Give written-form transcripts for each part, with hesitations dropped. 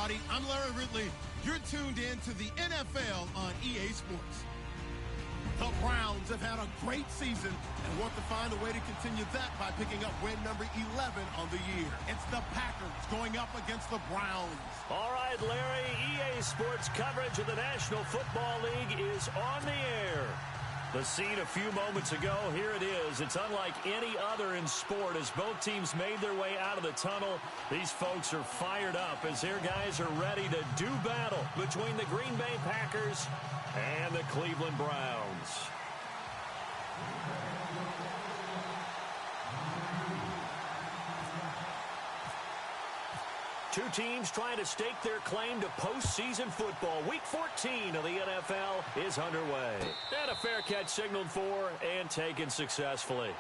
everybody. I'm Larry Ridley. You're tuned in to the NFL on EA Sports. The Browns have had a great season and want to find a way to continue that by picking up win number 11 on the year. It's the Packers going up against the Browns. All right, Larry, EA Sports coverage of the National Football League is on the air. The scene a few moments ago, here it is. It's unlike any other in sport as both teams made their way out of the tunnel. These folks are fired up as their guys are ready to do battle between the Green Bay Packers and the Cleveland Browns. Two teams trying to stake their claim to postseason football. Week 14 of the NFL is underway. And a fair catch signaled for and taken successfully.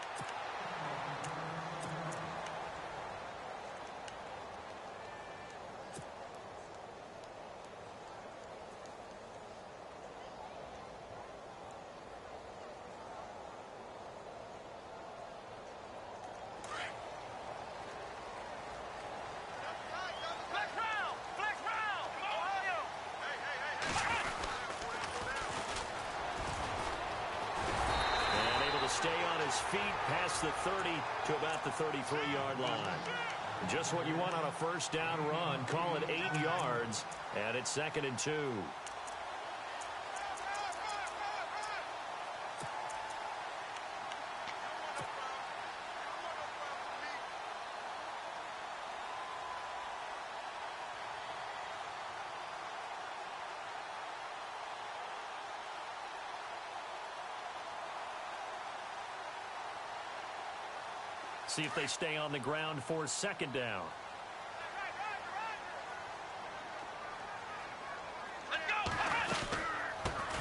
Stay on his feet past the 30 to about the 33-yard line. Just what you want on a first down run. Call it 8 yards, and it's 2nd and 2. See if they stay on the ground for 2nd down.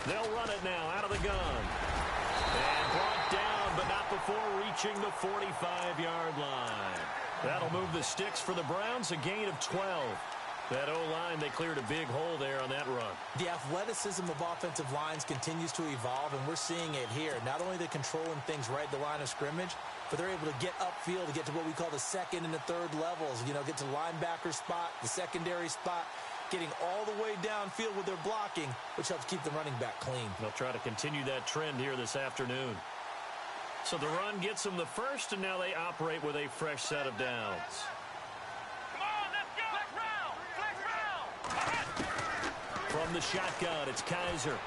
They'll run it now out of the gun. And brought down, but not before reaching the 45-yard line. That'll move the sticks for the Browns, a gain of 12. That O-line, they cleared a big hole there on that run. The athleticism of offensive lines continues to evolve, and we're seeing it here. Not only they're controlling things right at the line of scrimmage, but they're able to get upfield to get to what we call the 2nd and the 3rd levels. You know, get to the linebacker spot, the secondary spot, getting all the way downfield with their blocking, which helps keep the running back clean. They'll try to continue that trend here this afternoon. So the run gets them the first, and now they operate with a fresh set of downs. From the shotgun, it's Kaiser.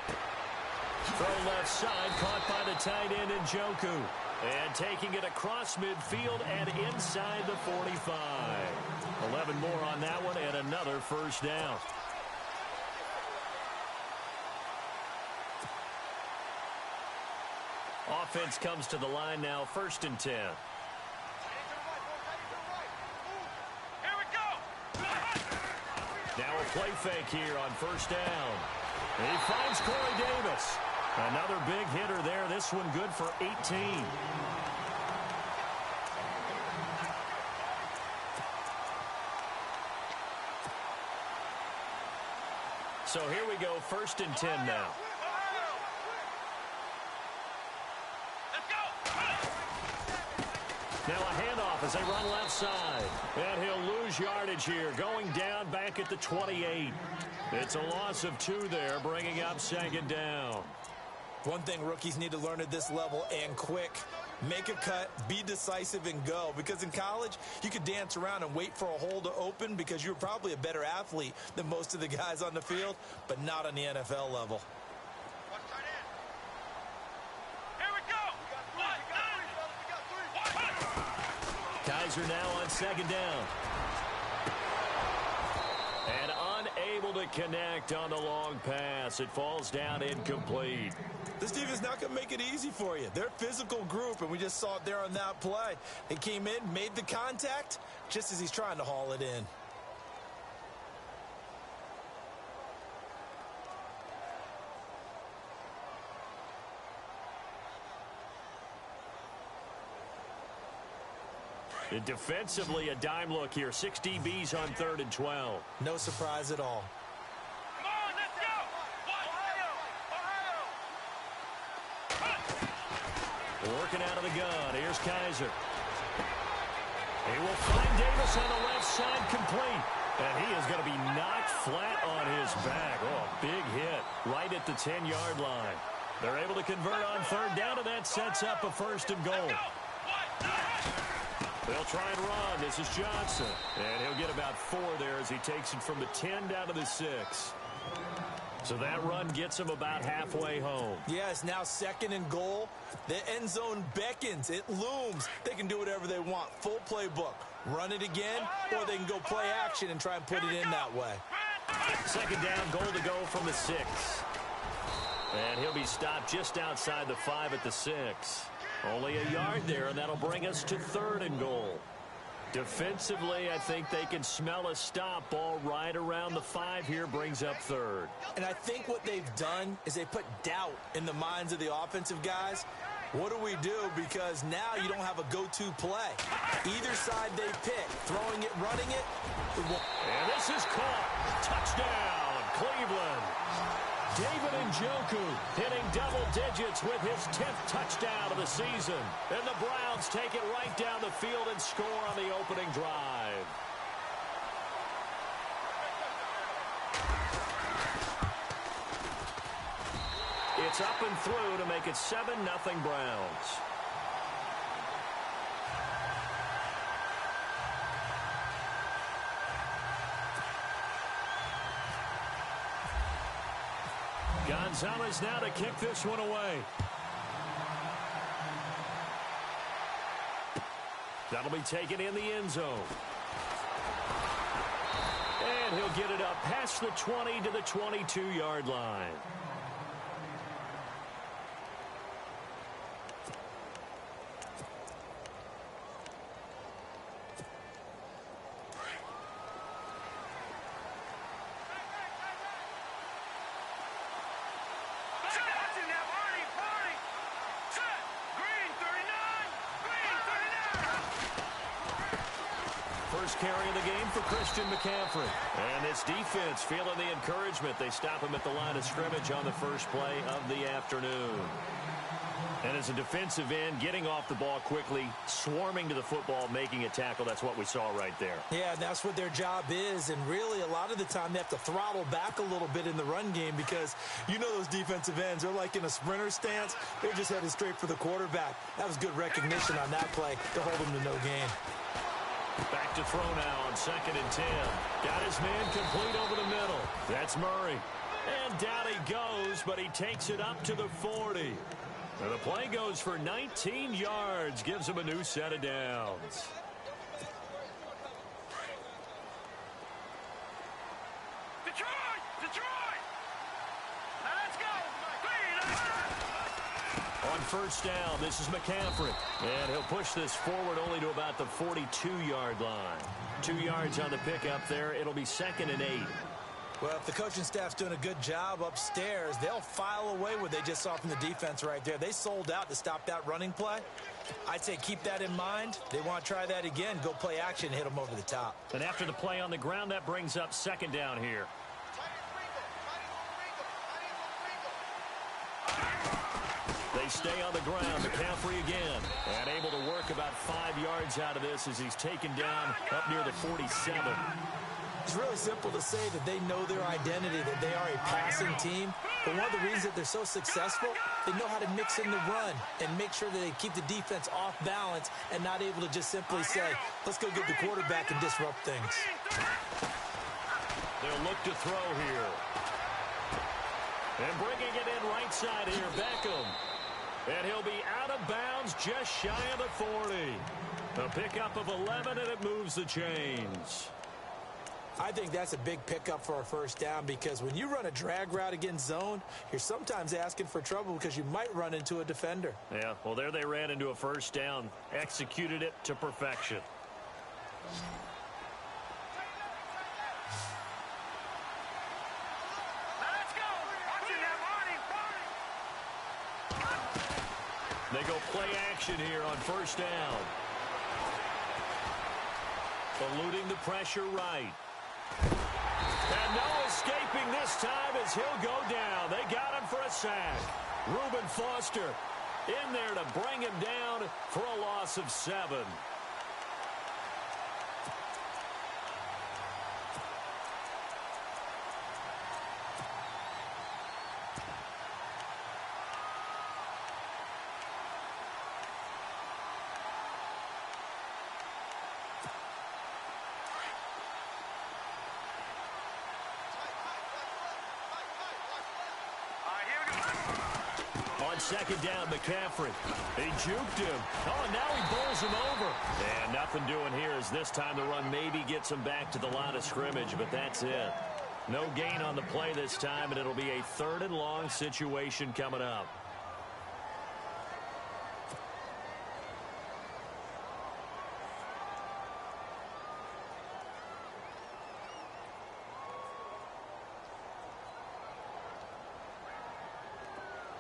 Throw left side, caught by the tight end Njoku. And taking it across midfield and inside the 45. 11 more on that one and another first down. Offense comes to the line now, 1st and 10. Now a play fake here on 1st down. And he finds Corey Davis. Another big hitter there. This one good for 18. So here we go, 1st and 10 now. Now a handoff as they run left side. And he'll lose yardage here, going down back at the 28. It's a loss of 2 there, bringing up 2nd down. One thing rookies need to learn at this level, and quick. Make a cut, be decisive, and go. Because in college, you could dance around and wait for a hole to open because you're probably a better athlete than most of the guys on the field, but not on the NFL level. Kaiser now on 2nd down. And unable to connect on the long pass. It falls down incomplete. This defense is not going to make it easy for you. They're a physical group, and we just saw it there on that play. They came in, made the contact, just as he's trying to haul it in. Defensively, a dime look here. 6 DBs on 3rd and 12. No surprise at all. Come on, let's go! Ohio! Working out of the gun. Here's Kaiser. He will find Davis on the left side, complete. And he is going to be knocked flat on his back. Oh, a big hit right at the 10-yard line. They're able to convert on third down, and that sets up a first and goal. They'll try and run. This is Johnson. And he'll get about 4 there as he takes it from the 10 down to the 6. So that run gets him about halfway home. Yeah, it's now second and goal. The end zone beckons. It looms. They can do whatever they want. Full playbook. Run it again, or they can go play action and try and put it in that way. Second down, goal to go from the 6. And he'll be stopped just outside the 5 at the 6. Only a yard there, and that'll bring us to third and goal. Defensively, I think they can smell a stop. Ball right around the 5 here brings up third. And I think what they've done is they put doubt in the minds of the offensive guys. What do we do? Because now you don't have a go-to play. Either side they pick, throwing it, running it. And this is caught. Touchdown, Cleveland. David Njoku hitting double digits with his 10th touchdown of the season. And the Browns take it right down the field and score on the opening drive. It's up and through to make it 7-0 Browns. Gonzalez now to kick this one away. That'll be taken in the end zone. And he'll get it up past the 20 to the 22-yard line. First carry of the game for Christian McCaffrey. And this defense feeling the encouragement. They stop him at the line of scrimmage on the first play of the afternoon. And as a defensive end, getting off the ball quickly, swarming to the football, making a tackle, that's what we saw right there. Yeah, that's what their job is. And really, a lot of the time, they have to throttle back a little bit in the run game because you know those defensive ends, they're like in a sprinter stance. They're just headed straight for the quarterback. That was good recognition on that play to hold them to no gain. Back to throw now on 2nd and 10. Got his man complete over the middle. That's Murray. And down he goes, but he takes it up to the 40. And the play goes for 19 yards, gives him a new set of downs. Detroit! Detroit! Let's go! On first down, this is McCaffrey. And he'll push this forward only to about the 42-yard line. 2 yards on the pickup there. It'll be 2nd and 8. Well, if the coaching staff's doing a good job upstairs, they'll file away what they just saw from the defense right there. They sold out to stop that running play. I'd say keep that in mind. They want to try that again. Go play action and hit them over the top. And after the play on the ground, that brings up 2nd down here. They stay on the ground. McCaffrey again. And able to work about 5 yards out of this as he's taken down up near the 47. It's really simple to say that they know their identity, that they are a passing team. But one of the reasons that they're so successful, they know how to mix in the run and make sure that they keep the defense off balance and not able to just simply say, let's go get the quarterback and disrupt things. They'll look to throw here. And bringing it in right side here, Beckham. And he'll be out of bounds just shy of the 40. A pickup of 11, and it moves the chains. I think that's a big pickup for a first down because when you run a drag route against zone, you're sometimes asking for trouble because you might run into a defender. Yeah, well, there they ran into a first down. Executed it to perfection. They go play action here on first down. Eluding the pressure right. And no escaping this time as he'll go down. They got him for a sack. Reuben Foster in there to bring him down for a loss of 7. On second down, McCaffrey. He juked him. Oh, and now he bowls him over. And nothing doing here as this time the run maybe gets him back to the line of scrimmage, but that's it. No gain on the play this time, and it'll be a 3rd and long situation coming up.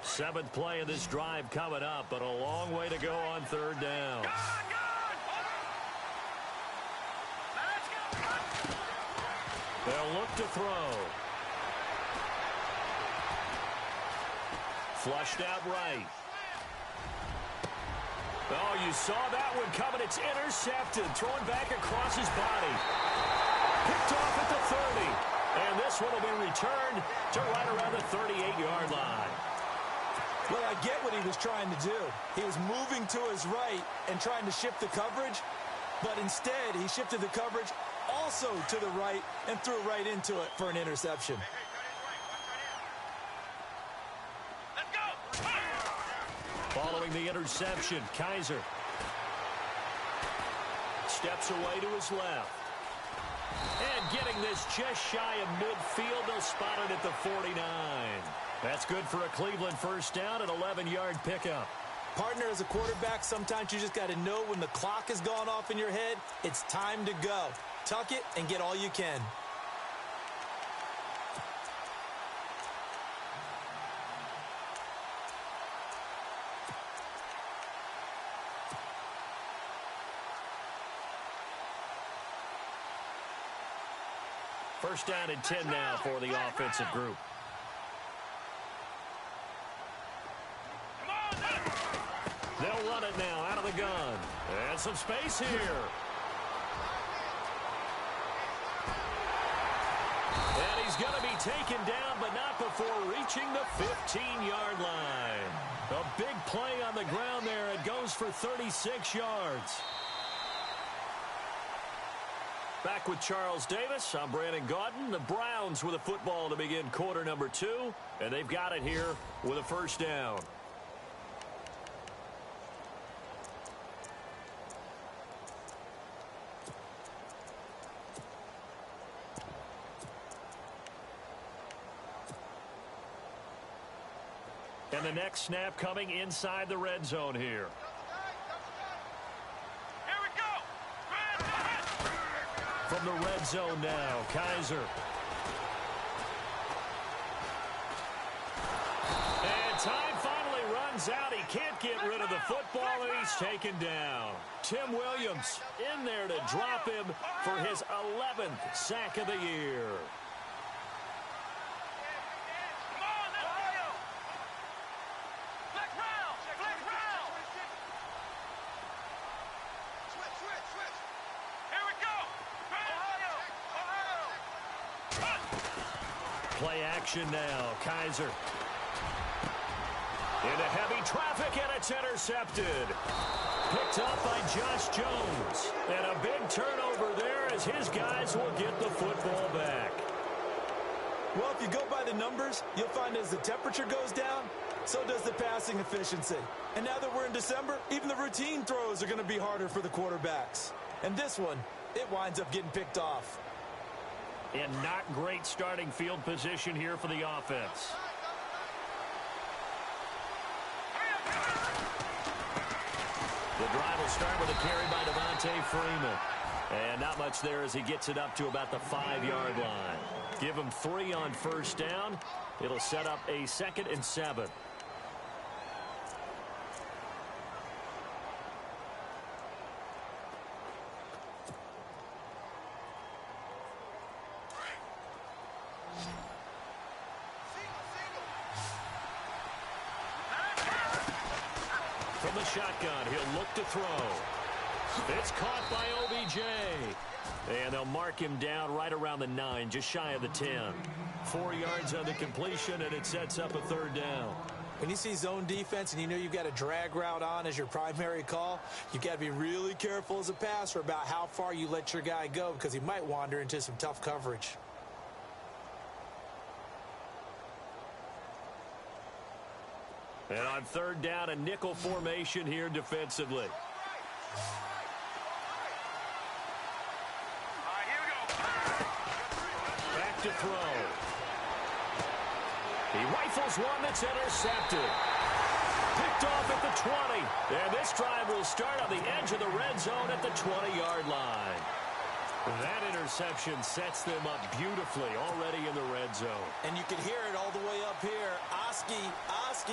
Seventh play of this drive coming up, but a long way to go on 3rd down. They'll look to throw. Flushed out right. Oh, you saw that one coming. It's intercepted. Thrown back across his body. Picked off at the 30. And this one will be returned to right around the 38-yard line. Well, I get what he was trying to do. He was moving to his right and trying to shift the coverage, but instead he shifted the coverage also to the right and threw right into it for an interception. Let's go! Following the interception, Kaiser steps away to his left. And getting this just shy of midfield, they'll spot it at the 49. That's good for a Cleveland first down, an 11-yard pickup. Partner, as a quarterback, sometimes you just got to know when the clock has gone off in your head, it's time to go. Tuck it and get all you can. First down and 10 now for the offensive group. They'll run it now out of the gun. And some space here. And he's going to be taken down, but not before reaching the 15-yard line. A big play on the ground there. It goes for 36 yards. Back with Charles Davis. I'm Brandon Gaudin. The Browns with a football to begin quarter number 2. And they've got it here with a first down. And the next snap coming inside the red zone here. Here we go! From the red zone now, Kaiser. And time finally runs out. He can't get rid of the football, and he's taken down. Tim Williams in there to drop him for his 11th sack of the year. Play action now. Kaiser. Into heavy traffic, and it's intercepted. Picked up by Josh Jones. And a big turnover there as his guys will get the football back. Well, if you go by the numbers, you'll find as the temperature goes down, so does the passing efficiency. And now that we're in December, even the routine throws are going to be harder for the quarterbacks. And this one, it winds up getting picked off. And not great starting field position here for the offense. The drive will start with a carry by Devontae Freeman. And not much there as he gets it up to about the 5-yard line. Give him 3 on first down. It'll set up a 2nd and 7. From the shotgun, he'll look to throw. It's caught by OBJ. And they'll mark him down right around the 9, just shy of the 10. 4 yards on the completion, and it sets up a 3rd down. When you see zone defense and you know you've got a drag route on as your primary call, you've got to be really careful as a passer about how far you let your guy go because he might wander into some tough coverage. And on third down, a nickel formation here defensively. Here we go. Back to throw. He rifles one that's intercepted. Picked off at the 20. And this drive will start on the edge of the red zone at the 20-yard line. That interception sets them up beautifully already in the red zone. And you can hear it all the way up here. Oski,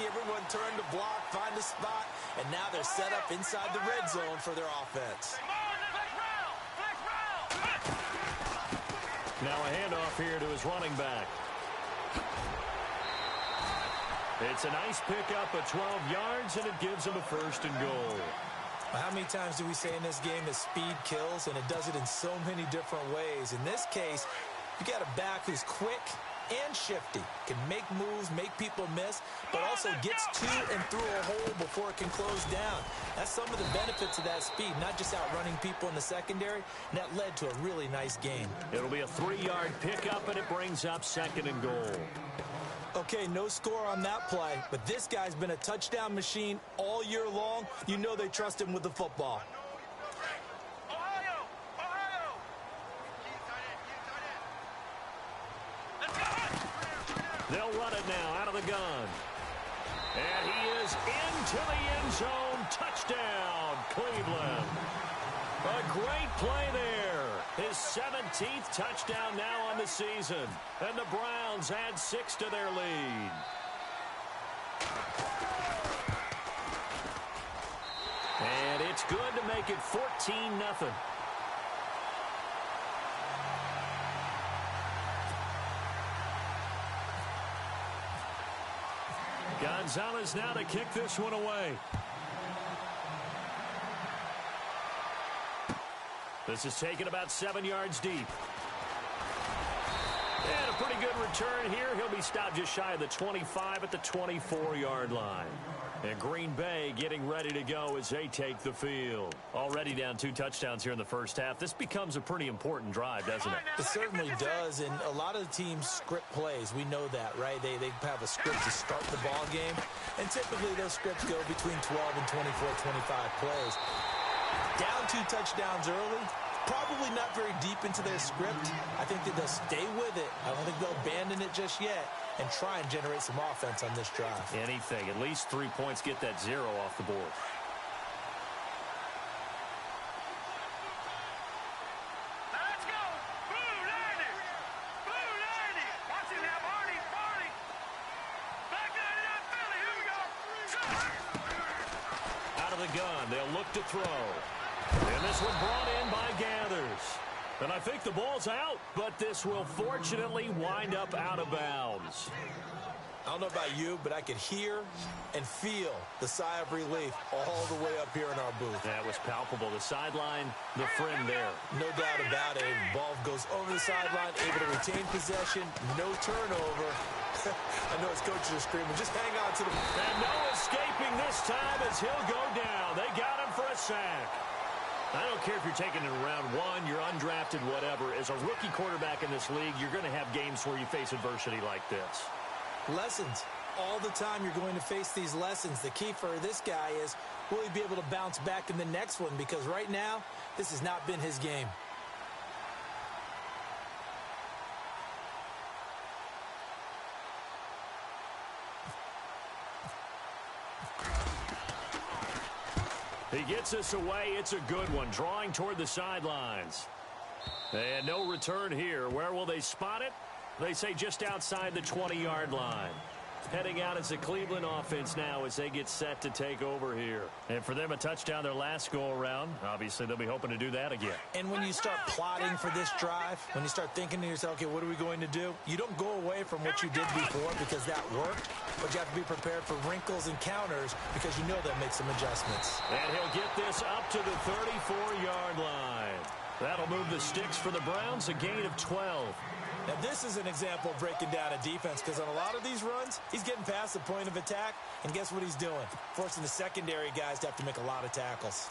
everyone turned to block, find a spot, and now they're set up inside the red zone for their offense. Now a handoff here to his running back. It's a nice pickup of 12 yards, and it gives him a first and goal. How many times do we say in this game that speed kills, and it does it in so many different ways? In this case, you got a back who's quick and shifty, can make moves, make people miss, but also gets to and through a hole before it can close down. That's some of the benefits of that speed, not just outrunning people in the secondary, and that led to a really nice game. It'll be a 3-yard pickup, and it brings up second and goal. Okay, no score on that play, but this guy's been a touchdown machine all year long. You know they trust him with the football. Ohio! Let's go! They'll run it now out of the gun. And he is into the end zone. Touchdown, Cleveland. A great play there. His 17th touchdown now on the season. And the Browns add 6 to their lead. And it's good to make it 14-0. Gonzalez now to kick this one away. This is taken about 7 yards deep. And a pretty good return here. He'll be stopped just shy of the 25 at the 24-yard line. And Green Bay getting ready to go as they take the field. Already down 2 touchdowns here in the first half. This becomes a pretty important drive, doesn't it? It certainly does, and a lot of the teams script plays. We know that, right? They have a script to start the ball game, and typically those scripts go between 12 and 24, 25 plays. Down 2 touchdowns early, probably not very deep into their script. I think that they'll stay with it. I don't think they'll abandon it just yet and try and generate some offense on this drive. Anything. At least 3 points, get that 0 off the board. Let's go! Blue 90! Blue 90! Watch it now, Barney! Back 99 Philly, here we go! Out of the gun, they'll look to throw. And this one brought in by Gathers. And I think the ball's out, but this will fortunately wind up out of bounds. I don't know about you, but I could hear and feel the sigh of relief all the way up here in our booth. That was palpable. The sideline, the friend there. No doubt about it. Ball goes over the sideline, able to retain possession, no turnover. I know his coaches are screaming, just hang on to the... And no escaping this time as he'll go down. They got him for a sack. I don't care if you're taking it in round 1, you're undrafted, whatever. As a rookie quarterback in this league, you're going to have games where you face adversity like this. Lessons. All the time you're going to face these lessons. The key for this guy is, will he be able to bounce back in the next one? Because right now, this has not been his game. He gets us away. It's a good one. Drawing toward the sidelines. And no return here. Where will they spot it? They say just outside the 20-yard line. Heading out as the Cleveland offense now as they get set to take over here. And for them, a touchdown their last go-around. Obviously, they'll be hoping to do that again. And when you start plotting for this drive, when you start thinking to yourself, okay, what are we going to do? You don't go away from what you did before because that worked, but you have to be prepared for wrinkles and counters because you know they'll make some adjustments. And he'll get this up to the 34-yard line. That'll move the sticks for the Browns, a gain of 12. Now, this is an example of breaking down a defense because on a lot of these runs, he's getting past the point of attack, and guess what he's doing? Forcing the secondary guys to have to make a lot of tackles.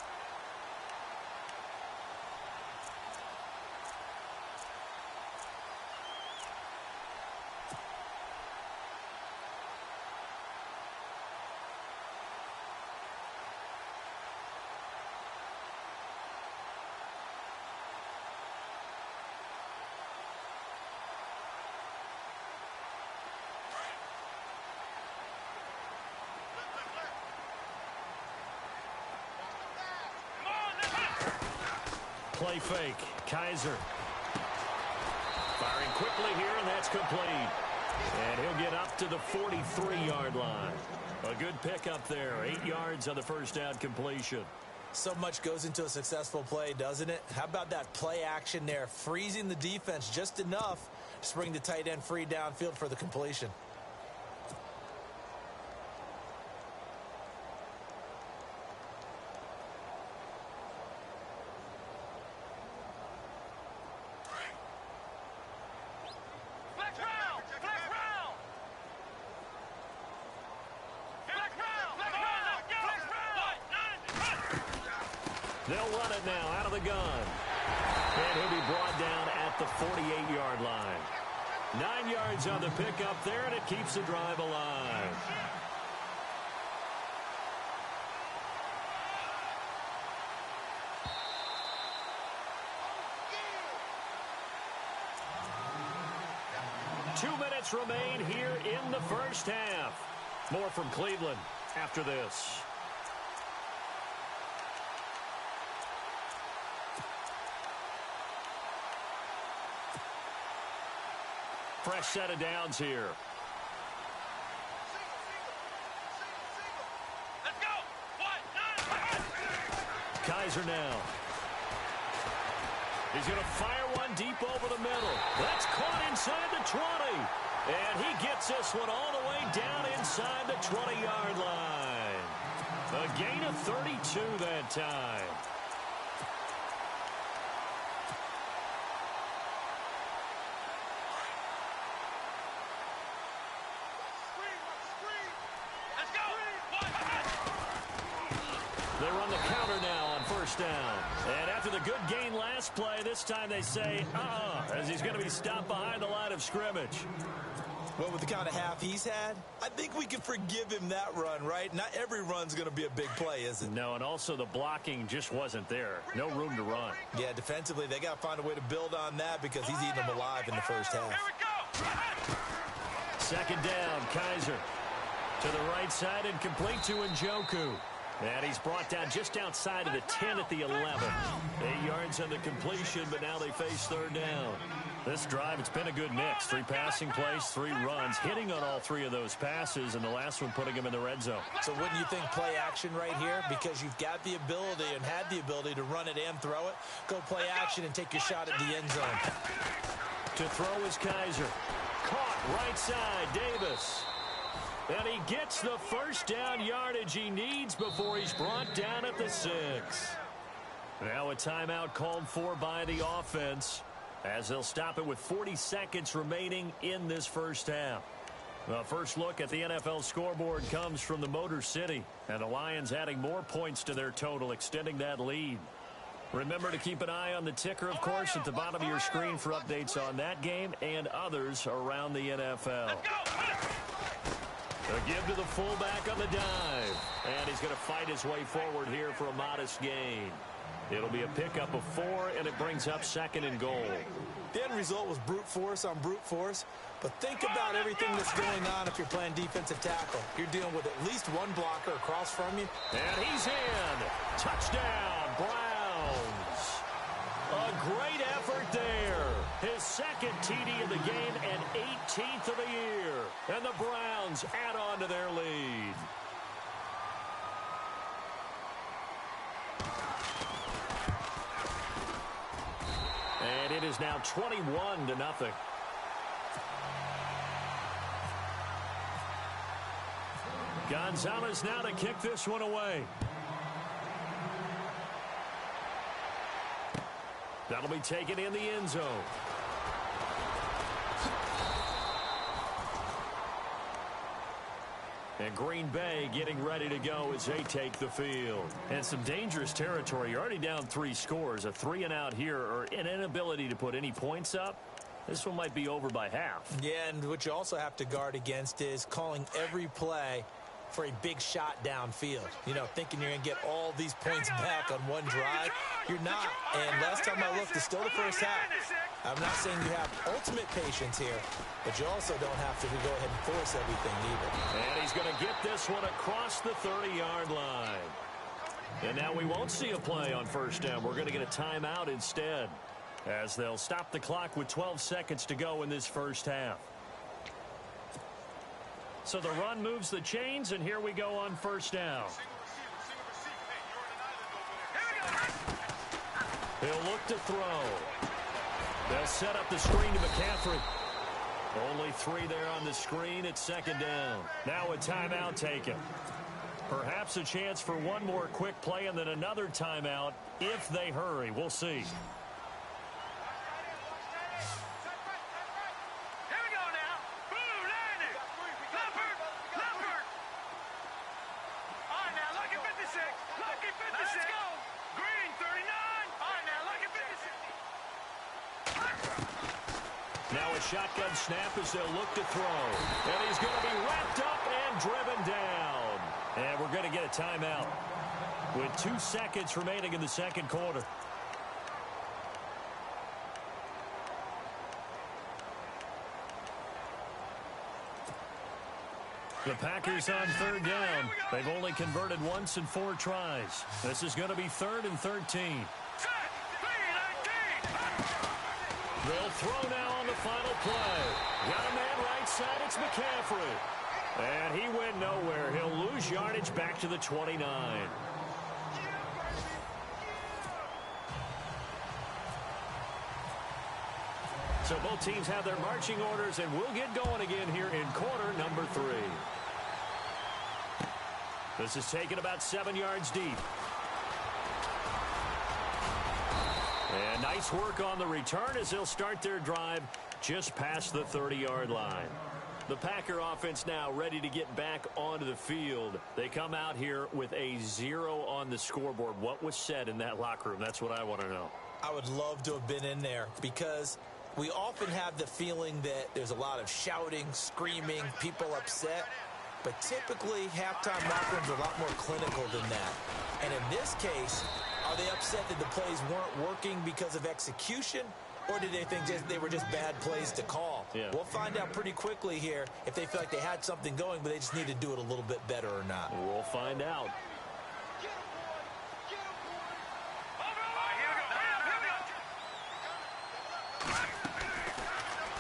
Play fake. Kaiser. Firing quickly here, and that's complete. And he'll get up to the 43-yard line. A good pickup there. 8 yards on the first down completion. So much goes into a successful play, doesn't it? How about that play action there? Freezing the defense just enough to bring the tight end free downfield for the completion. They'll run it now out of the gun. And he'll be brought down at the 48-yard line. 9 yards on the pickup there, and it keeps the drive alive. Two minutes remain here in the first half. More from Cleveland after this. Fresh set of downs here. Let's go. Kaiser now. He's going to fire one deep over the middle. That's caught inside the 20. And he gets this one all the way down inside the 20-yard line. A gain of 32 that time. They run the counter now on first down. And after the good gain last play, this time they say, as he's going to be stopped behind the line of scrimmage. Well, with the kind of half he's had, I think we can forgive him that run, right? Not every run's going to be a big play, is it? No, and also the blocking just wasn't there. No room to run. Yeah, defensively, they got to find a way to build on that because he's eating them alive in the first half. Here we go. Second down, Kaiser. To the right side and complete to Njoku. And he's brought down just outside of the 10 at the 11. 8 yards on the completion, but now they face third down. This drive, it's been a good mix. 3 passing plays, 3 runs, hitting on all 3 of those passes, and the last one putting him in the red zone. So wouldn't you think play action right here? Because you've got the ability and had the ability to run it and throw it. Go play action and take your shot at the end zone. To throw is Kaiser. Caught right side, Davis. And he gets the first down yardage he needs before he's brought down at the 6. Now a timeout called for by the offense as they'll stop it with 40 seconds remaining in this first half. The first look at the NFL scoreboard comes from the Motor City, and the Lions adding more points to their total, extending that lead. Remember to keep an eye on the ticker, of course, at the bottom of your screen for updates on that game and others around the NFL. A give to the fullback on the dive. And he's going to fight his way forward here for a modest gain. It'll be a pickup of 4, and it brings up 2nd and goal. The end result was brute force on brute force. But think about everything that's going on if you're playing defensive tackle. You're dealing with at least one blocker across from you. And he's in. Touchdown, Browns. A great effort there. His 2nd TD of the game and 18th of the year. And the Browns add on to their lead. And it is now 21-0. Gonzalez now to kick this one away. That'll be taken in the end zone. And Green Bay getting ready to go as they take the field. And some dangerous territory. You're already down 3 scores. A 3-and-out here or an inability to put any points up. This one might be over by half. Yeah, and what you also have to guard against is calling every play for a big shot downfield. You know, thinking you're going to get all these points back on one drive. You're not. And last time I looked, it's still the first half. I'm not saying you have ultimate patience here, but you also don't have to go ahead and force everything either. And he's going to get this one across the 30-yard line. And now we won't see a play on first down. We're going to get a timeout instead, as they'll stop the clock with 12 seconds to go in this first half. So the run moves the chains, and here we go on first down. He'll look to throw. They'll set up the screen to McCaffrey. Only 3 there on the screen. It's second down. Now a timeout taken. Perhaps a chance for one more quick play and then another timeout if they hurry. We'll see. Now a shotgun snap as they'll look to throw. And he's going to be wrapped up and driven down. And we're going to get a timeout with 2 seconds remaining in the second quarter. The Packers on third down. They've only converted once in 4 tries. This is going to be 3rd and 13. They'll throw now on the final play. Got a man right side. It's McCaffrey. And he went nowhere. He'll lose yardage back to the 29. So both teams have their marching orders, and we'll get going again here in quarter number 3. This is taken about 7 yards deep. And nice work on the return as they'll start their drive just past the 30-yard line. The Packer offense now ready to get back onto the field. They come out here with a 0 on the scoreboard. What was said in that locker room? That's what I want to know. I would love to have been in there because we often have the feeling that there's a lot of shouting, screaming, people upset. But typically, halftime locker rooms are a lot more clinical than that. And in this case, are they upset that the plays weren't working because of execution? Or did they think they were just bad plays to call? Yeah. We'll find out pretty quickly here if they feel like they had something going, but they just need to do it a little bit better or not. We'll find out.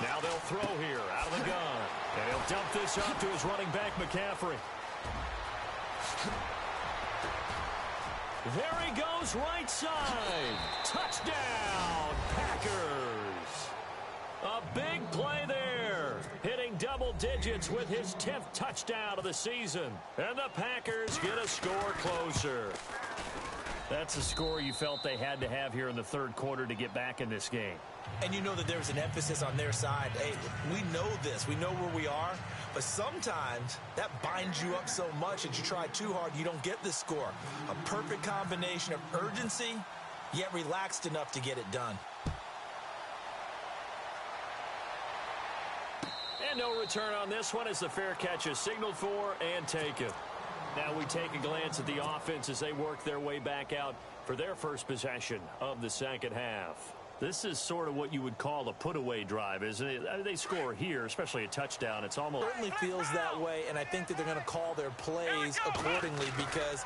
Now they'll throw here out of the gun. And he'll dump this off to his running back, McCaffrey. There he goes, right side. Touchdown, Packers. A big play there. Hitting double digits with his 10th touchdown of the season. And the Packers get a score closer. That's a score you felt they had to have here in the third quarter to get back in this game. And you know that there's an emphasis on their side. Hey, we know this. We know where we are. But sometimes that binds you up so much that you try too hard, you don't get the score. A perfect combination of urgency, yet relaxed enough to get it done. And no return on this one as the fair catch is signaled for and taken. Now we take a glance at the offense as they work their way back out for their first possession of the second half. This is sort of what you would call a put-away drive, isn't it? They score here, especially a touchdown. It's almost... It certainly feels that way, and I think that they're going to call their plays accordingly because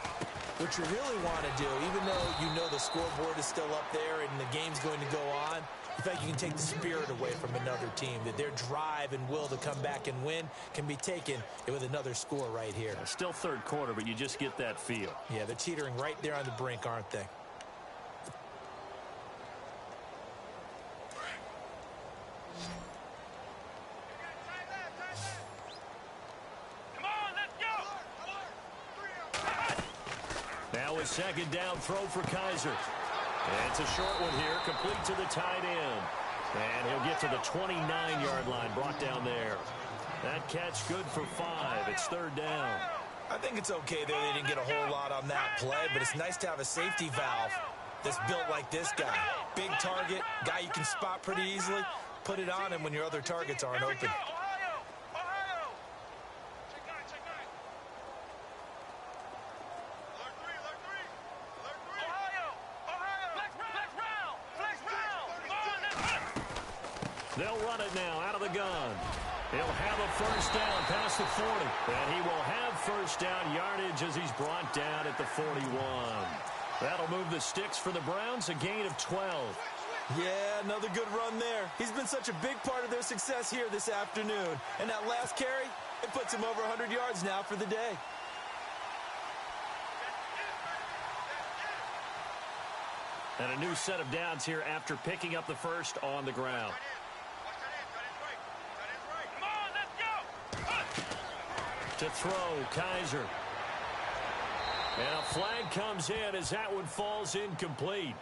what you really want to do, even though you know the scoreboard is still up there and the game's going to go on, in fact, you can take the spirit away from another team, that their drive and will to come back and win can be taken with another score right here. Still third quarter, but you just get that feel. Yeah, they're teetering right there on the brink, aren't they? Now a second down throw for Kaiser. And it's a short one here, complete to the tight end. And he'll get to the 29-yard line, brought down there. That catch good for 5. It's third down. I think it's okay there. They didn't get a whole lot on that play, but it's nice to have a safety valve that's built like this guy. Big target, guy you can spot pretty easily. Put it on him when your other targets aren't open. They'll run it now out of the gun. He'll have a first down past the 40. And he will have first down yardage as he's brought down at the 41. That'll move the sticks for the Browns, a gain of 12. Yeah, another good run there. He's been such a big part of their success here this afternoon. And that last carry, it puts him over 100 yards now for the day. And a new set of downs here after picking up the first on the ground. To throw, Kaiser. And a flag comes in as that one falls incomplete.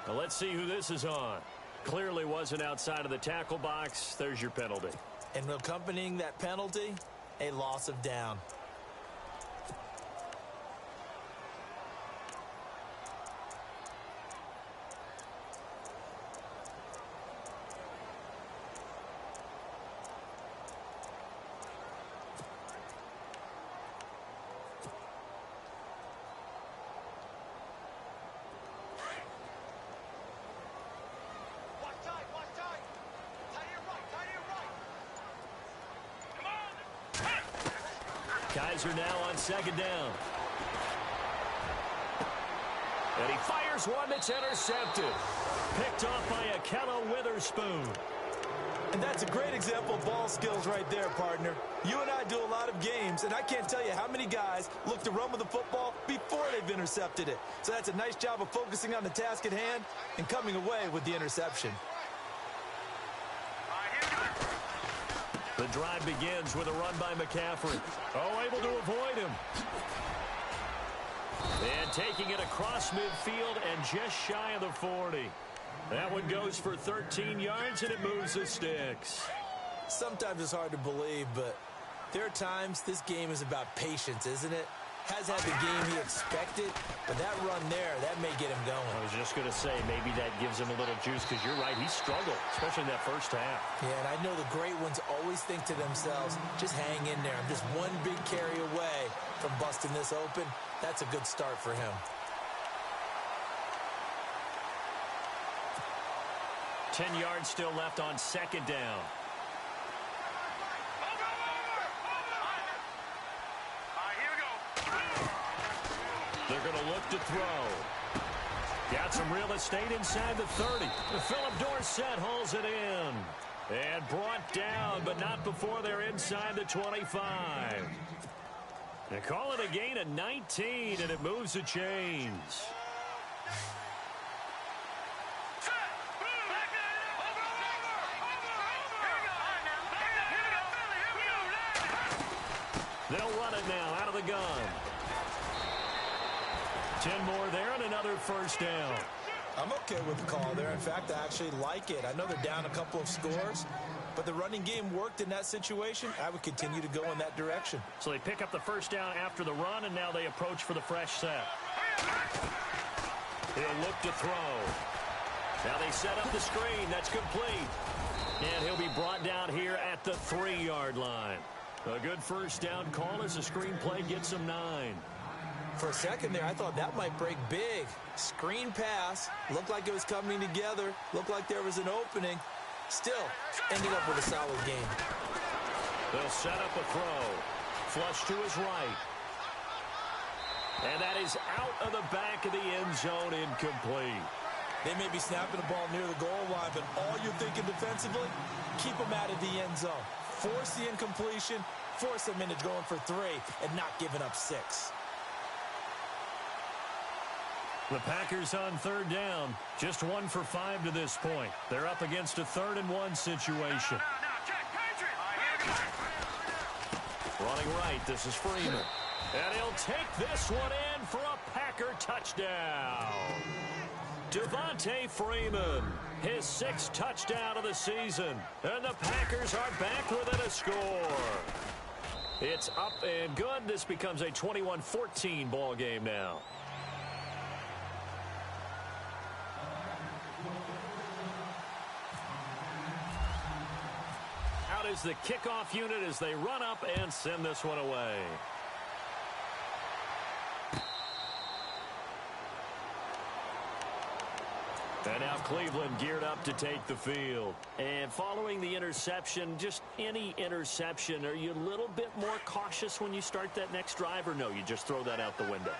Now let's see who this is on. Clearly wasn't outside of the tackle box. There's your penalty. And accompanying that penalty, a loss of down. Kaiser now on second down. And he fires one that's intercepted. Picked off by Akella Witherspoon. And that's a great example of ball skills right there, partner. You and I do a lot of games, and I can't tell you how many guys look to run with the football before they've intercepted it. So that's a nice job of focusing on the task at hand and coming away with the interception. The drive begins with a run by McCaffrey. Oh, able to avoid him. And taking it across midfield and just shy of the 40. That one goes for 13 yards, and it moves the sticks. Sometimes it's hard to believe, but there are times this game is about patience, isn't it? Has had the game he expected, but that run there, that may get him going. I was just going to say, maybe that gives him a little juice, because you're right, he struggled, especially in that first half. Yeah, and I know the great ones always think to themselves, just hang in there. I'm just one big carry away from busting this open. That's a good start for him. 10 yards still left on second down. They're going to look to throw. Got some real estate inside the 30. Philip Dorsett hauls it in. And brought down, but not before they're inside the 25. They call it a gain of 19, and it moves the chains. They'll run it now out of the gun. 10 more there and another first down. I'm okay with the call there. In fact, I actually like it. I know they're down a couple of scores, but the running game worked in that situation. I would continue to go in that direction. So they pick up the first down after the run, and now they approach for the fresh set. He'll look to throw. Now they set up the screen. That's complete. And he'll be brought down here at the 3-yard line. A good first down call as the screen play gets him 9. For a second there, I thought that might break big. Screen pass. Looked like it was coming together. Looked like there was an opening. Still, ending up with a solid game. They'll set up a throw. Flush to his right. And that is out of the back of the end zone, incomplete. They may be snapping the ball near the goal line, but all you're thinking defensively, keep them out of the end zone. Force the incompletion, force them into going for 3, and not giving up 6. The Packers on third down, just 1 for 5 to this point. They're up against a 3rd and 1 situation. Running right, this is Freeman. And he'll take this one in for a Packer touchdown. Devontae Freeman, his 6th touchdown of the season. And the Packers are back within a score. It's up and good. This becomes a 21-14 ball game now. Out is the kickoff unit as they run up and send this one away. And now Cleveland geared up to take the field. And following the interception, just any interception, are you a little bit more cautious when you start that next drive, or no, you just throw that out the window?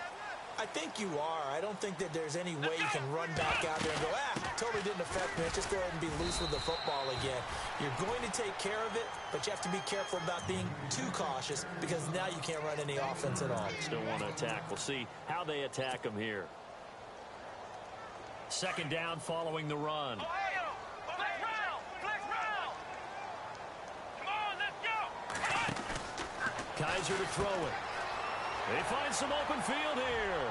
I think you are. I don't think that there's any way you can run back out there and go, totally didn't affect me. Just go ahead and be loose with the football again. You're going to take care of it, but you have to be careful about being too cautious because now you can't run any offense at all. Still want to attack. We'll see how they attack them here. Second down following the run. Ohio, flex round, flex round. Come on, let's go. Kaiser to throw it. They find some open field here.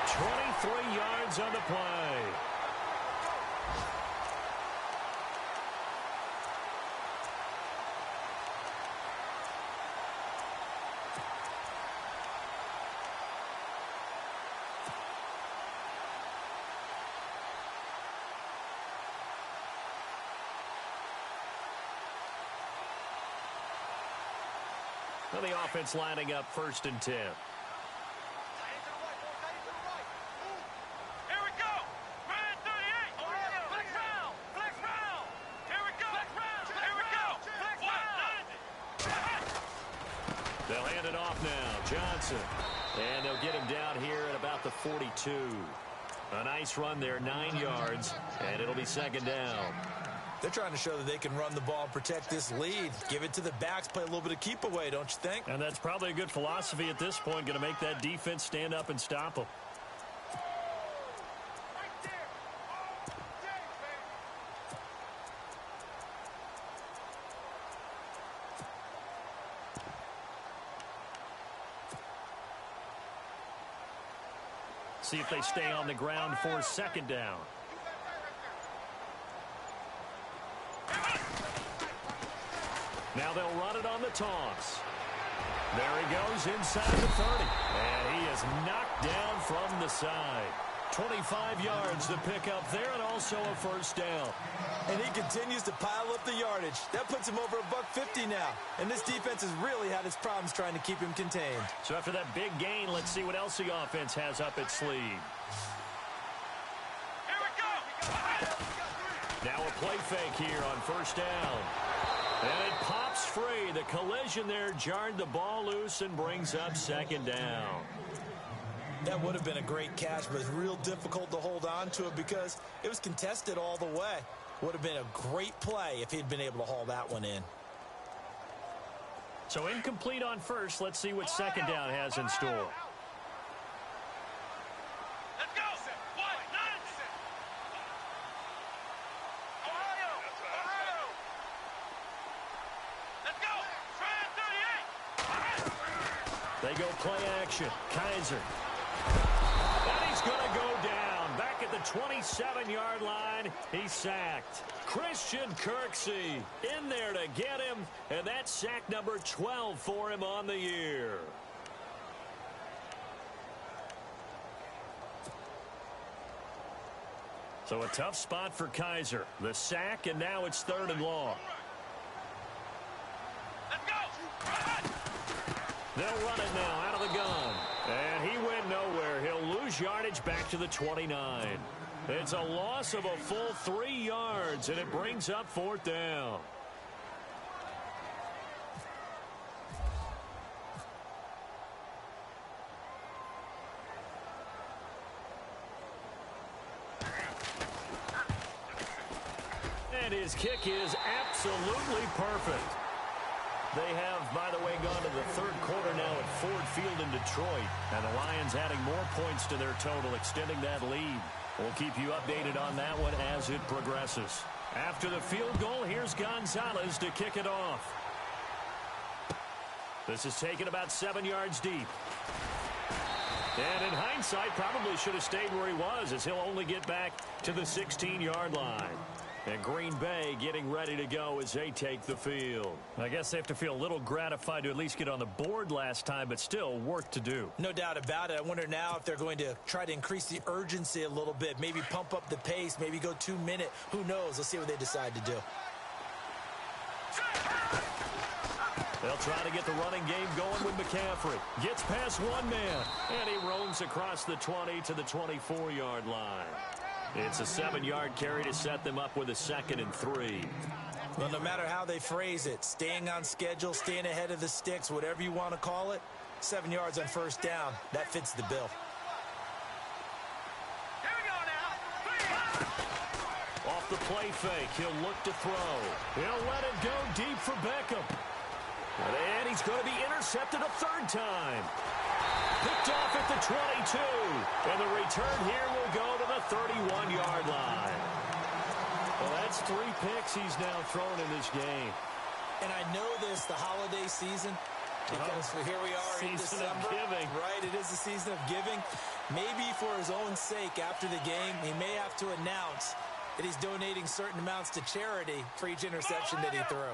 23 yards on the play. Well, the offense lining up 1st and 10. Here we go. Man 38. Ohio, flex round, flex round. Here we go. Flex round, here we go. Flex round. They'll hand it off now. Johnson. And they'll get him down here at about the 42. A nice run there, 9 yards, and it'll be 2nd down. They're trying to show that they can run the ball and protect this lead. Give it to the backs, play a little bit of keep away, don't you think? And that's probably a good philosophy at this point, going to make that defense stand up and stop them. See if they stay on the ground for 2nd down. Now they'll run it on the toss. There he goes inside the 30. And he is knocked down from the side. 25 yards to pick up there and also a 1st down. And he continues to pile up the yardage. That puts him over $150 now. And this defense has really had its problems trying to keep him contained. So after that big gain, let's see what else the offense has up its sleeve. Here we go. Now a play fake here on 1st down. And it pops free. The collision there jarred the ball loose and brings up 2nd down. That would have been a great catch, but it's real difficult to hold on to it because it was contested all the way. Would have been a great play if he'd been able to haul that one in. So incomplete on 1st. Let's see what 2nd down has in store. Let's go. Ohio, Ohio. Let's go. 38. They go play action. Kaiser. And he's going to go down. Back at the 27-yard line, he's sacked. Christian Kirksey in there to get him, and that's sack number 12 for him on the year. So a tough spot for Kaiser. The sack, and now it's 3rd and long. Let's go. They'll run it now out of the gun. And he went nowhere. He'll lose yardage back to the 29. It's a loss of a full 3 yards, and it brings up 4th down. And his kick is absolutely perfect. They have, by the way, gone to the 3rd quarter now at Ford Field in Detroit. And the Lions adding more points to their total, extending that lead. We'll keep you updated on that one as it progresses. After the field goal, here's Gonzalez to kick it off. This is taken about 7 yards deep. And in hindsight, probably should have stayed where he was, as he'll only get back to the 16-yard line. And Green Bay getting ready to go as they take the field. I guess they have to feel a little gratified to at least get on the board last time, but still work to do. No doubt about it. I wonder now if they're going to try to increase the urgency a little bit, maybe pump up the pace, maybe go 2-minute. Who knows? Let's see what they decide to do. They'll try to get the running game going with McCaffrey. Gets past one man, and he roams across the 20 to the 24-yard line. It's a 7-yard carry to set them up with a 2nd and 3. Well, no matter how they phrase it, staying on schedule, staying ahead of the sticks, whatever you want to call it, 7 yards on first down, that fits the bill. Here we go now. Off the play fake, he'll look to throw. He'll let it go deep for Beckham. And he's going to be intercepted a 3rd time. Picked off at the 22. And the return here will go to the 31-yard line. Well, that's 3 picks he's now thrown in this game. And I know this, the holiday season, because here we are in December. Season of giving. Right, it is the season of giving. Maybe for his own sake after the game, he may have to announce that he's donating certain amounts to charity for each interception that he threw.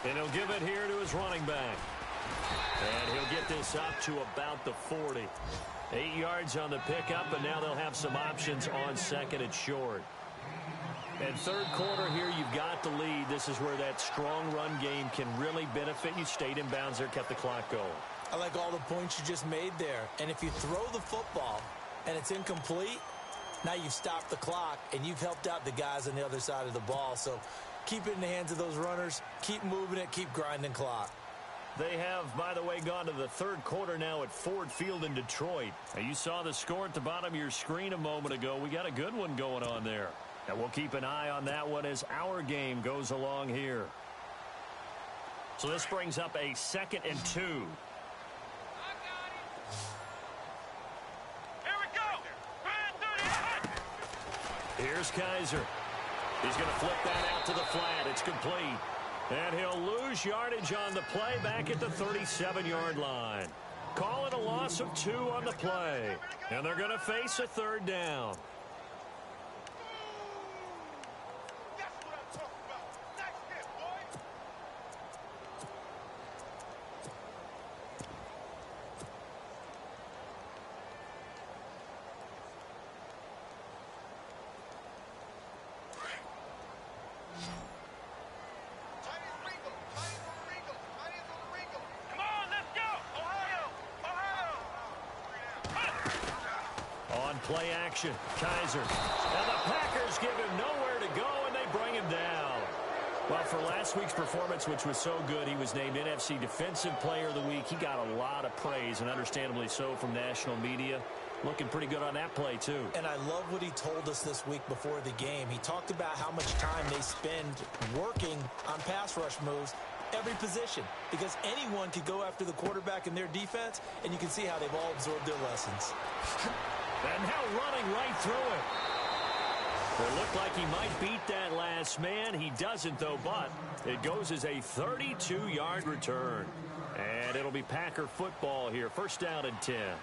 And he'll give it here to his running back. And he'll get this up to about the 40. 8 yards on the pickup, and now they'll have some options on 2nd and short. And 3rd quarter here, you've got the lead. This is where that strong run game can really benefit you. Stayed in bounds there, kept the clock going. I like all the points you just made there. And if you throw the football and it's incomplete, now you've stopped the clock and you've helped out the guys on the other side of the ball. So keep it in the hands of those runners. Keep moving it. Keep grinding clock. They have, by the way, gone to the 3rd quarter now at Ford Field in Detroit. Now, you saw the score at the bottom of your screen a moment ago. We got a good one going on there. And we'll keep an eye on that one as our game goes along here. So this brings up a 2nd and 2. Here we go. Here's Kaiser. He's going to flip that out to the flat. It's complete. And he'll lose yardage on the play back at the 37-yard line. Call it a loss of 2 on the play. And they're going to face a 3rd down. That's what I'm talking about. Nice hit, boy. Come on, let's go. Ohio. On play action, Kaiser. And the Packers give him nowhere to go, and they bring him down. Well, for last week's performance, which was so good, he was named NFC Defensive Player of the Week. He got a lot of praise, and understandably so, from national media. Looking pretty good on that play, too. And I love what he told us this week before the game. He talked about how much time they spend working on pass rush moves, every position, because anyone could go after the quarterback in their defense, and you can see how they've all absorbed their lessons. And now running right through it. It looked like he might beat that last man. He doesn't, though, but it goes as a 32-yard return. And it'll be Packer football here. 1st down and 10.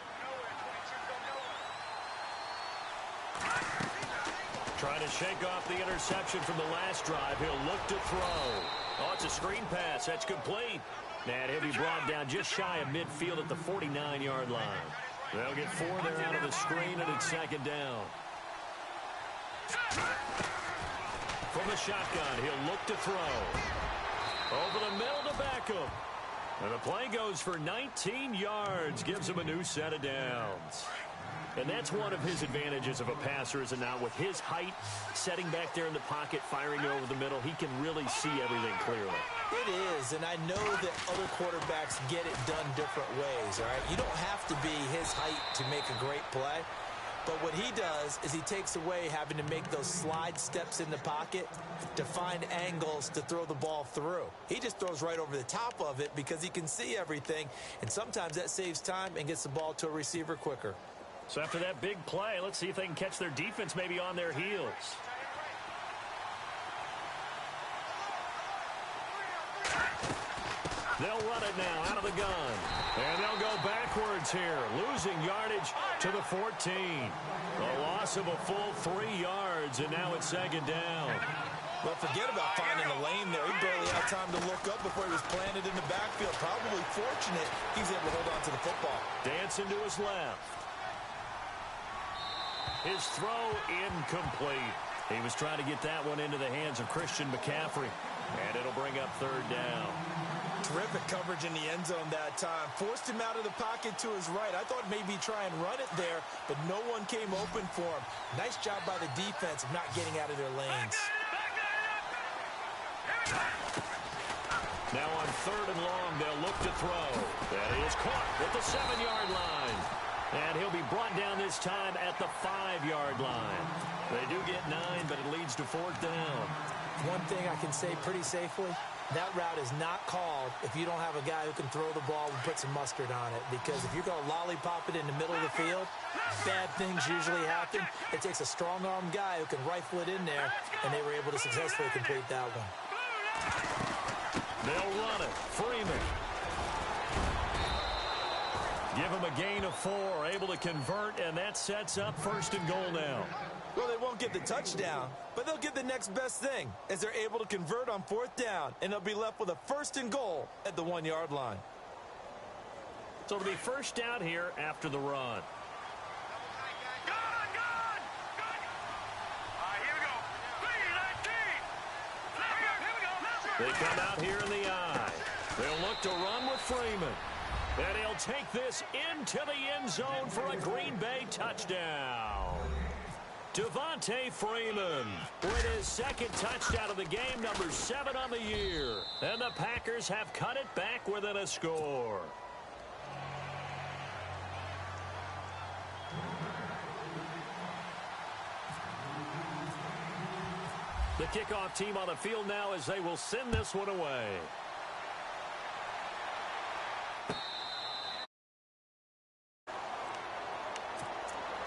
Trying to shake off the interception from the last drive. He'll look to throw. Oh, it's a screen pass. That's complete. And he'll be brought down just shy of midfield at the 49-yard line. They'll get 4 there out of the screen, and it's 2nd down. From the shotgun, he'll look to throw. Over the middle to Beckham. And the play goes for 19 yards. Gives him a new set of downs. And that's one of his advantages of a passer, is it not? With his height, setting back there in the pocket, firing over the middle, he can really see everything clearly. It is, and I know that other quarterbacks get it done different ways, all right? You don't have to be his height to make a great play. But what he does is he takes away having to make those slide steps in the pocket to find angles to throw the ball through. He just throws right over the top of it because he can see everything, and sometimes that saves time and gets the ball to a receiver quicker. So after that big play, let's see if they can catch their defense maybe on their heels. They'll run it now out of the gun. And they'll go backwards here, losing yardage to the 14. A loss of a full 3 yards, and now it's 2nd down. Well, forget about finding the lane there. He barely had time to look up before he was planted in the backfield. Probably fortunate he was able to hold on to the football. Dancing to his left. His throw incomplete. He was trying to get that one into the hands of Christian McCaffrey. And it'll bring up third down. Terrific coverage in the end zone that time. Forced him out of the pocket to his right. I thought maybe try and run it there, but no one came open for him. Nice job by the defense of not getting out of their lanes. Now on third and long, they'll look to throw. That is caught at the 7-yard line. And he'll be brought down this time at the 5-yard line. They do get 9, but it leads to fourth down. One thing I can say pretty safely, that route is not called if you don't have a guy who can throw the ball and put some mustard on it. Because if you're going to lollipop it in the middle of the field, bad things usually happen. It takes a strong-armed guy who can rifle it in there, and they were able to successfully complete that one. They'll run it. Freeman. Give him a gain of 4, able to convert, and that sets up first and goal now. Well, they won't get the touchdown, but they'll get the next best thing as they're able to convert on fourth down, and they'll be left with a first and goal at the 1-yard line. So it'll be first down here after the run. They come out here in the I. They'll look to run with Freeman. And he'll take this into the end zone for a Green Bay touchdown. Devontae Freeman with his second touchdown of the game, number 7 on the year. And the Packers have cut it back within a score. The kickoff team on the field now as they will send this one away.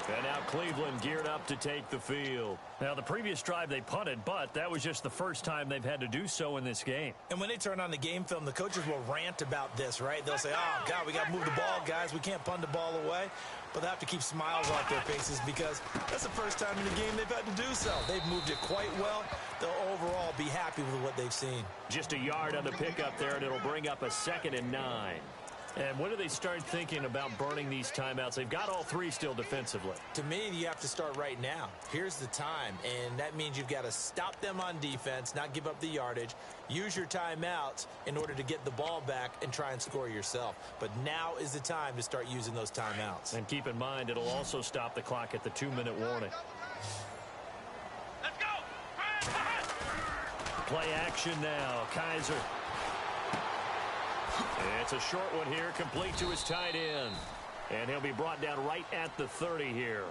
And now Cleveland geared up to take the field. Now, the previous drive they punted, but that was just the first time they've had to do so in this game. And when they turn on the game film, the coaches will rant about this, right? They'll say, oh, God, we got to move the ball, guys. We can't punt the ball away. But they have to keep smiles off their faces because that's the first time in the game they've had to do so. They've moved it quite well. They'll overall be happy with what they've seen. Just a yard on the pickup there, and it'll bring up a 2nd and 9. And when do they start thinking about burning these timeouts? They've got all 3 still defensively. To me, you have to start right now. Here's the time, and that means you've got to stop them on defense, not give up the yardage, use your timeouts in order to get the ball back and try and score yourself. But now is the time to start using those timeouts. And keep in mind, it'll also stop the clock at the 2-minute warning. Let's go! Play action now. Kaiser. It's a short one here, complete to his tight end. And he'll be brought down right at the 30 here.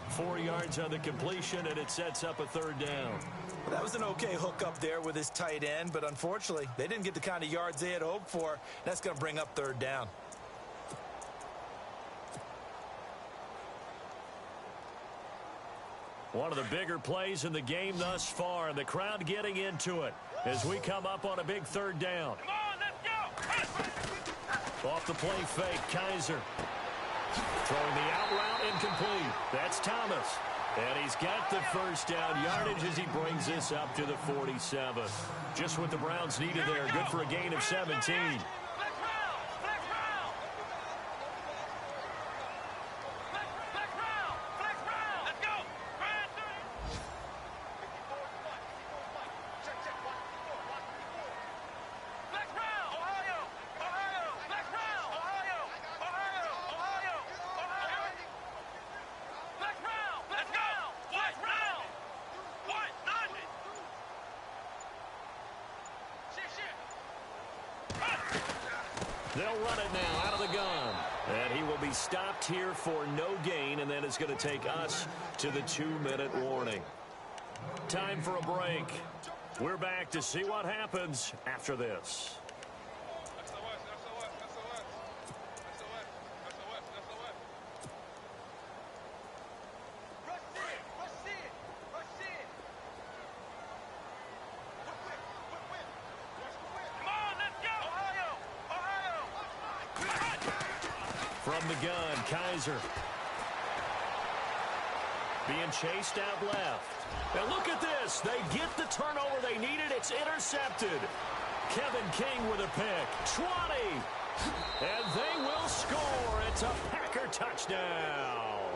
4 yards on the completion, and it sets up a 3rd down. Well, that was an okay hook up there with his tight end, but unfortunately, they didn't get the kind of yards they had hoped for. That's going to bring up 3rd down. One of the bigger plays in the game thus far, and the crowd getting into it as we come up on a big 3rd down. Come on, let's go! Off the play fake, Kaiser. Throwing the out route incomplete. That's Thomas. And he's got the first down yardage as he brings this up to the 47. Just what the Browns needed there. Good for a gain of 17. They'll run it now out of the gun. And he will be stopped here for no gain, and then it's going to take us to the 2-minute warning. Time for a break. We're back to see what happens after this. From the gun, Kaiser. Being chased out left. And look at this. They get the turnover they needed. It's intercepted. Kevin King with a pick. 20. And they will score. It's a Packer touchdown.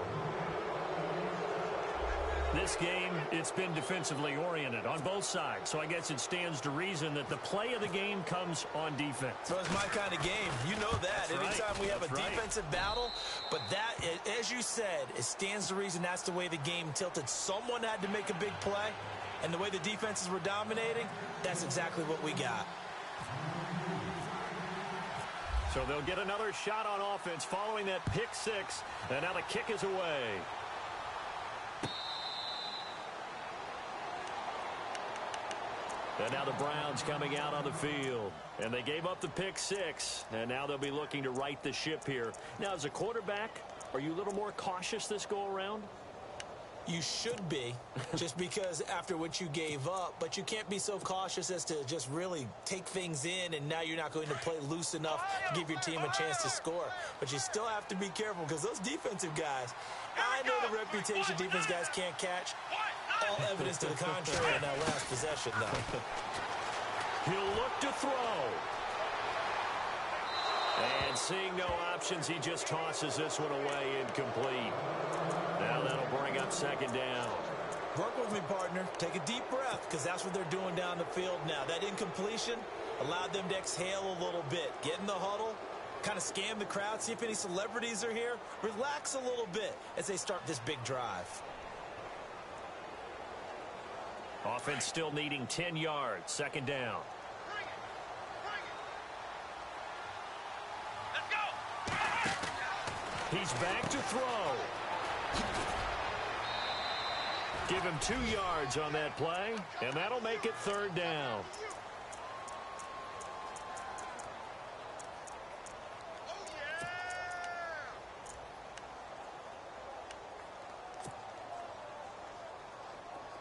This game, it's been defensively oriented on both sides, so I guess it stands to reason that the play of the game comes on defense. So it's my kind of game. You know that. That's Anytime we have a right. defensive battle, but that, as you said, it stands to reason that's the way the game tilted. Someone had to make a big play, and the way the defenses were dominating, that's exactly what we got. So they'll get another shot on offense following that pick six, and now the kick is away. And now the Browns coming out on the field. And they gave up the pick six, and now they'll be looking to right the ship here. Now, as a quarterback, are you a little more cautious this go-around? You should be, just because after what you gave up, but you can't be so cautious as to just really take things in, and now you're not going to play loose enough to give your team a chance to score. But you still have to be careful, because those defensive guys, I know the reputation defense guys can't catch. All evidence to the contrary in that last possession, though. He'll look to throw. And seeing no options, he just tosses this one away, incomplete. Now that'll bring up second down. Work with me, partner. Take a deep breath, because that's what they're doing down the field now. That incompletion allowed them to exhale a little bit. Get in the huddle, kind of scan the crowd, see if any celebrities are here. Relax a little bit as they start this big drive. Offense still needing 10 yards. Second down. He's back to throw. Give him 2 yards on that play, and that'll make it third down.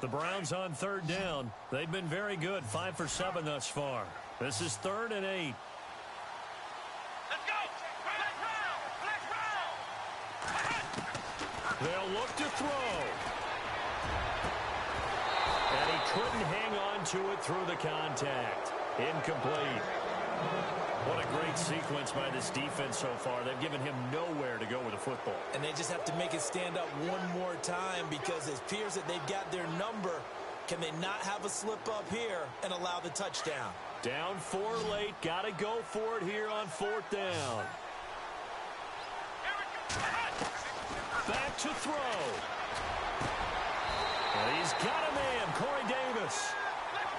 The Browns on third down. They've been very good, 5 for 7 thus far. This is 3rd and 8. They'll look to throw. And he couldn't hang on to it through the contact. Incomplete. What a great sequence by this defense so far. They've given him nowhere to go with the football. And they just have to make it stand up one more time, because it appears that they've got their number. Can they not have a slip up here and allow the touchdown? Down 4 late. Got to go for it here on 4th down. Back to throw. And he's got a man, Corey Davis.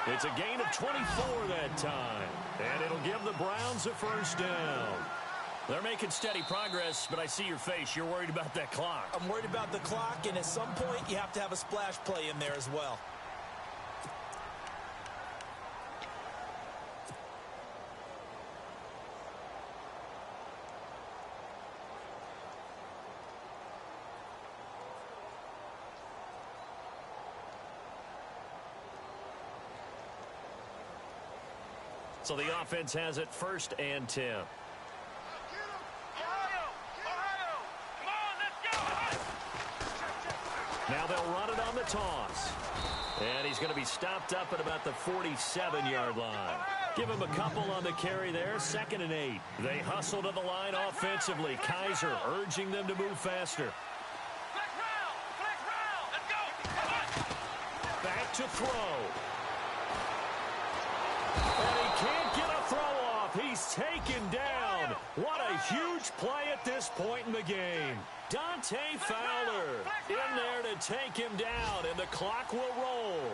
It's a gain of 24 that time. And it'll give the Browns a first down. They're making steady progress, but I see your face. You're worried about that clock. I'm worried about the clock, and at some point you have to have a splash play in there as well. So the offense has it 1st and 10. Now they'll run it on the toss. And he's going to be stopped up at about the 47-yard line. Give him a couple on the carry there. 2nd and 8. They hustle to the line offensively. Kaiser urging them to move faster. Back to throw. And he can't get a throw off. He's taken down. What a huge play at this point in the game. Dante Fowler in there to take him down, and the clock will roll.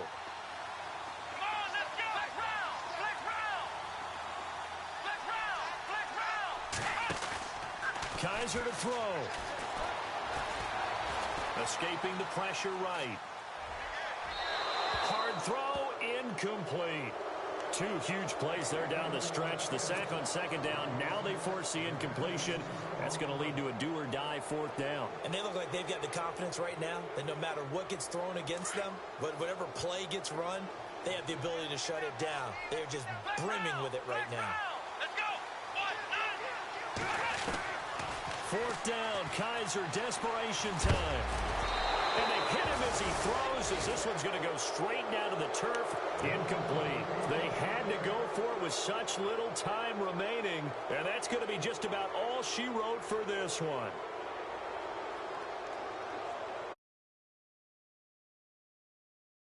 Kaiser to throw. Escaping the pressure right. Hard throw, incomplete. 2 huge plays there down the stretch. The sack on 2nd down. Now they force the incompletion. That's going to lead to a do-or-die 4th down. And they look like they've got the confidence right now that no matter what gets thrown against them, whatever play gets run, they have the ability to shut it down. They're just brimming with it right now. 4th down, Kaiser, desperation time. And they hit him as he throws, as this one's going to go straight down to the turf. Incomplete. They had to go for it with such little time remaining, and that's going to be just about all she wrote for this one.